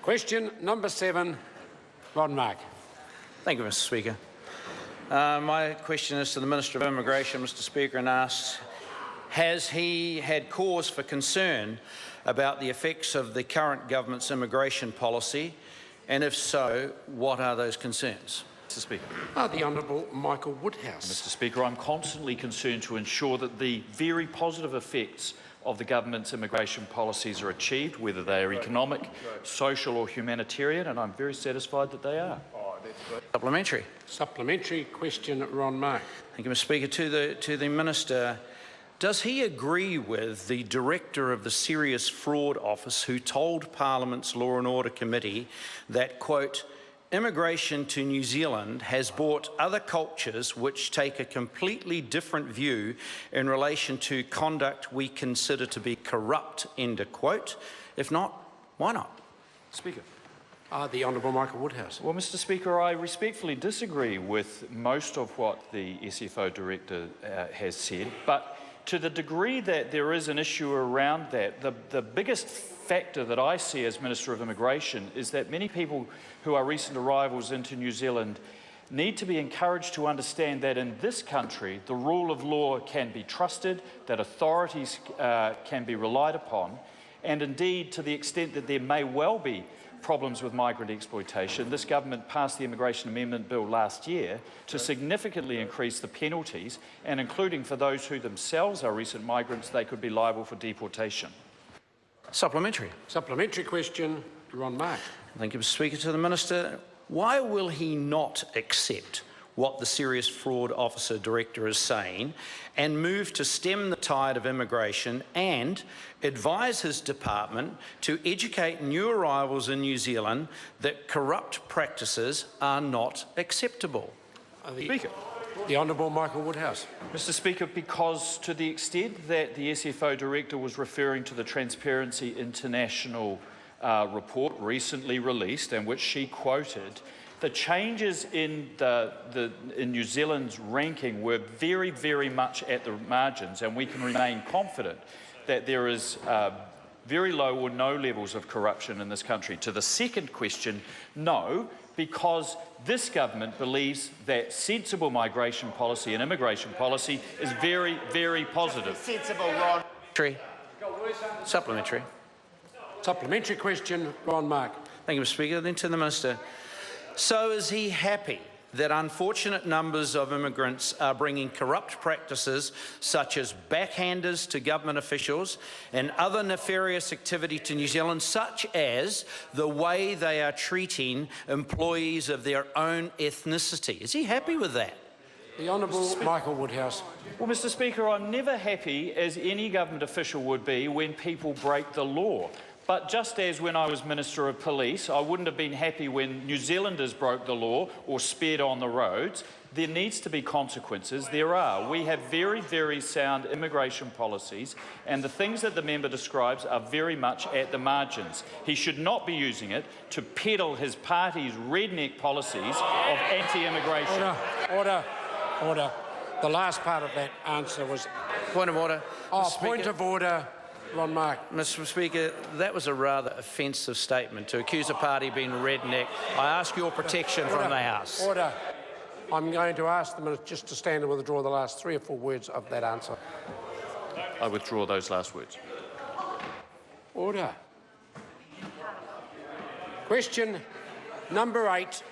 Question number 7, Ron Mark. Thank you, Mr. Speaker. My question is to the Minister of Immigration, Mr. Speaker, and asks, has he had cause for concern about the effects of the current government's immigration policy, and if so, what are those concerns? Mr. Speaker. The Honourable Michael Woodhouse. Mr. Speaker, I'm constantly concerned to ensure that the very positive effects of the government's immigration policies are achieved, whether they are economic, social or humanitarian, and I'm very satisfied that they are. Supplementary. Supplementary question, Ron Mark. Thank you, Mr. Speaker. To the Minister, does he agree with the Director of the Serious Fraud Office who told Parliament's Law and Order Committee that, quote, immigration to New Zealand has brought other cultures which take a completely different view in relation to conduct we consider to be corrupt, end of quote? If not, why not? Speaker. The Honourable Michael Woodhouse. Well, Mr. Speaker, I respectfully disagree with most of what the SFO Director has said, but to the degree that there is an issue around that, the biggest factor that I see as Minister of Immigration is that many people who are recent arrivals into New Zealand need to be encouraged to understand that in this country the rule of law can be trusted, that authorities can be relied upon, and indeed to the extent that there may well be problems with migrant exploitation, this government passed the Immigration Amendment Bill last year to significantly increase the penalties, and including for those who themselves are recent migrants, they could be liable for deportation. Supplementary. Supplementary question, Ron Mark. Thank you, Mr. Speaker. To the Minister, why will he not accept what the Serious Fraud Officer Director is saying and move to stem the tide of immigration and advise his department to educate new arrivals in New Zealand that corrupt practices are not acceptable? Speaker. The Honourable Michael Woodhouse. Mr. Speaker, because to the extent that the SFO Director was referring to the Transparency International report recently released, and which she quoted, the changes in in New Zealand's ranking were very, very much at the margins, and we can remain confident that there is very low or no levels of corruption in this country. To the second question, no, because this government believes that sensible migration policy and immigration policy is very, very positive. Sensible, Ron. Supplementary. Supplementary question, Ron Mark. Thank you, Mr. Speaker. Then to the Minister. So is he happy that unfortunate numbers of immigrants are bringing corrupt practices such as backhanders to government officials and other nefarious activity to New Zealand, such as the way they are treating employees of their own ethnicity? Is he happy with that? The Honourable Michael Woodhouse. Well, Mr. Speaker, I'm never happy, as any government official would be, when people break the law. But just as when I was Minister of Police, I wouldn't have been happy when New Zealanders broke the law or sped on the roads. There needs to be consequences. There are. We have very, very sound immigration policies, and the things that the member describes are very much at the margins. He should not be using it to peddle his party's redneck policies of anti-immigration. Order. The last part of that answer was... Point of order. Point of order. Ron Mark. Mr. Speaker, that was a rather offensive statement to accuse a party of being redneck. I ask your protection from the House. Order. I'm going to ask the Minister just to stand and withdraw the last 3 or 4 words of that answer. I withdraw those last words. Order. Question number 8,